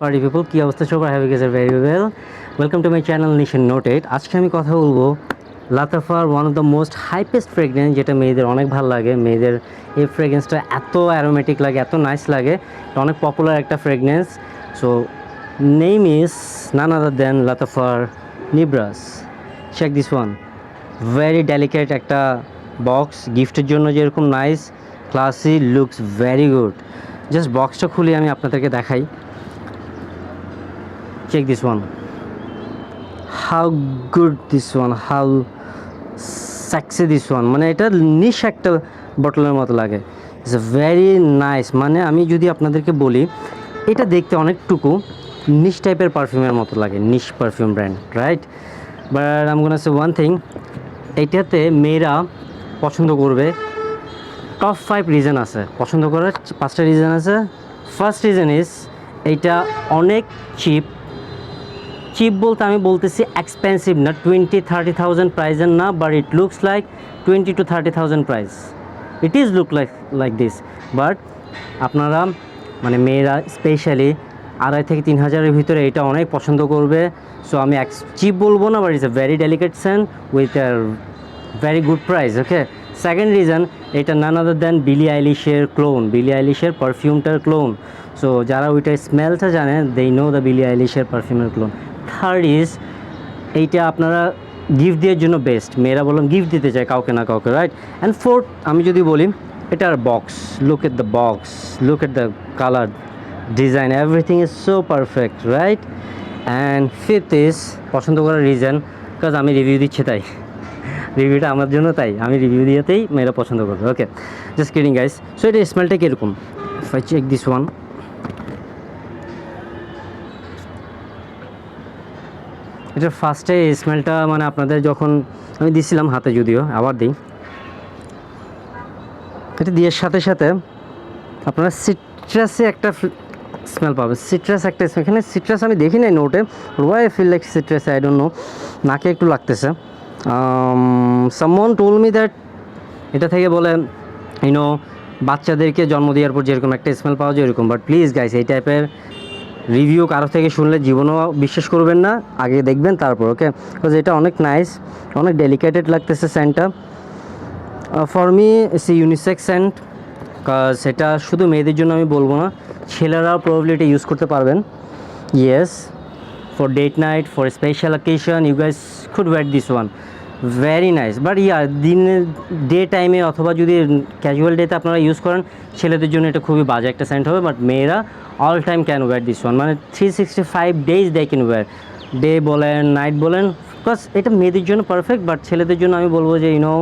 Party people কী অবস্থা সবার হ্যাভ গেছে very well welcome to my channel নিশন নোটেড। আজকে আমি কথা বলবো Lattafa one of the most hypest fragrance, যেটা মেয়েদের অনেক ভালো লাগে। মেয়েদের এই ফ্রেগরেন্সটা এত অ্যারোমেটিক লাগে, এত নাইস লাগে, অনেক পপুলার একটা fragrance. So name is none other than Lattafa Nibras. Check this one, very delicate একটা বক্স, গিফটের জন্য যেরকম nice, classy, looks very good. Just বক্সটা খুলে আমি আপনাদেরকে দেখাই। Check this one, how good this one, how sexy this one, মানে এটা নিশ একটা বটলের মতো লাগে। It's a very nice. মানে আমি যদি আপনাদেরকে বলি, এটা দেখতে অনেকটুকু নিশ টাইপের পারফিউমের মতো লাগে, niche perfume brand, right? But I am gonna say one thing, এইটাতে মেয়েরা পছন্দ করবে। টপ 5 রিজন আছে পছন্দ করার, 5টা রিজন আছে। ফার্স্ট রিজন ইজ এইটা অনেক চিপ। চিপ বলতে আমি বলতেছি এক্সপেন্সিভ না, 20-30,000 প্রাইজের না, but it looks like 20-30,000 price. It is look like this, but আপনারা মানে মেয়েরা স্পেশালি 2,500-3,000-এর ভিতরে এটা অনেক পছন্দ করবে। সো আমি চিপ বলবো না, but it's a very delicate Saint with a very good price. Okay, second reason, এটা নান আদার দেন বিলি আইলিশের ক্লোন, বিলি আইলিশের পারফিউমটার ক্লোন। সো যারা ওইটার স্মেলটা জানে, দে নো দ্য বিলি আইলিশের পারফিউমের ক্লোন। থার্ড ইজ, এইটা আপনারা গিফট দেওয়ার জন্য বেস্ট। মেয়েরা বললাম গিফট দিতে চায় কাউকে না কাউকে, রাইট? অ্যান্ড ফোর্থ, আমি যদি বলি এটার box, look at the box, look at the colour, design, everything is so perfect, right? And fifth is পছন্দ করার রিজন, বিকজ আমি রিভিউ দিচ্ছি তাই। রিভিউটা আমার জন্য, তাই আমি রিভিউ দিয়েতেই মেয়েরা পছন্দ করবে। Okay, just kidding guys. So এটা স্মেলটা কীরকম? If I check this one, এটা ফার্স্টে স্মেলটা মানে আপনাদের যখন আমি দিছিলাম হাতে, যদিও আবার দিই, এটা দিয়ে সাথে সাথে আপনারা সিট্রাসে একটা স্মেল পাবেন। সিট্রাস একটা স্মেল, এখানে সিট্রাস আমি দেখি নাই নোটে, why I feel like citrus, I don't know, নাকে একটু লাগতেছে। সামওয়ান টোল মি দ্যাট এটা থেকে বলে ইউনো বাচ্চাদেরকে জন্ম দেওয়ার পর যেরকম একটা স্মেল পাওয়া যায় এরকম। বাট প্লিজ গাইস, এই টাইপের রিভিউ কারো থেকে শুনলে জীবনও বিশ্বাস করবেন না, আগে দেখবেন তারপর। ওকে, বিকজ এটা অনেক নাইস, অনেক ডেলিকেটেড লাগতেছে সেন্টটা। For me it's unisex scent, কাজ এটা শুধু মেয়েদের জন্য আমি বলবো না, ছেলেরাও প্রবাবলি এটা ইউজ করতে পারবেন। Yes, for date night, for special occasion, you guys could wear this one, very nice. But দিনের ডে টাইমে অথবা যদি ক্যাজুয়াল ডেতে আপনারা ইউজ করেন, ছেলেদের জন্য এটা খুবই বাজে একটা সেন্ট হবে। বাট মেয়েরা all time can wear this one, মানে 365 days they can wear, day বলেন নাইট বলেন, বিকজ এটা মেয়েদের জন্য পারফেক্ট। বাট ছেলেদের জন্য আমি বলবো যে ইউনো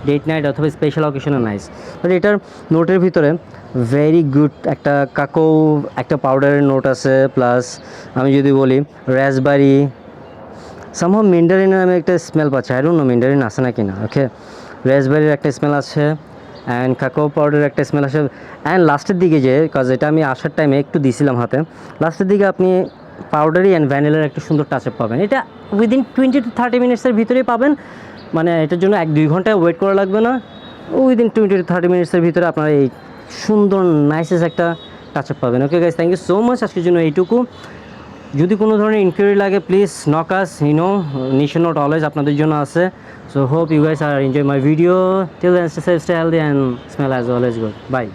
ডেট নাইট অথবা স্পেশাল অকেশনে নাইস। বাট এটার নোটের ভিতরে ভেরি গুড একটা কাকো একটা পাউডারের নোট আছে, প্লাস আমি যদি বলি র্যাসবেরি, সামহাও মেন্ডারিনের আমি একটা স্মেল পাচ্ছি, আই ডোন্ট নো মেন্ডারিন আছে না কি না। ওকে, র্যাসবেরির একটা স্মেল আছে, অ্যান্ড কাকাও পাউডারের একটা স্মেল আছে। অ্যান্ড লাস্টের দিকে যে, কাজ এটা আমি আসার টাইমে একটু দিছিলাম হাতে, লাস্টের দিকে আপনি পাউডারি অ্যান্ড ভ্যানিলার একটা সুন্দর টাচ আপ পাবেন। এটা উইদিন 20-30 মিনিটসের ভিতরেই পাবেন, মানে এটার জন্য 1-2 ঘন্টায় ওয়েট করা লাগবে না। উইদিন 20-30 মিনিটসের ভিতরে আপনারা এই সুন্দর নাইসেস একটা টাচ আপ পাবেন। Okay guys, thank you so much, আজকের জন্য এইটুকু। যদি কোনো ধরনের ইনকোয়ারি লাগে, প্লিজ নক আস, ইউনো নিশন নোট অলওয়েজ আপনাদের জন্য আছে। So hope you guys are enjoy my video. Till then, stay safe, stay healthy and smell as always good. By.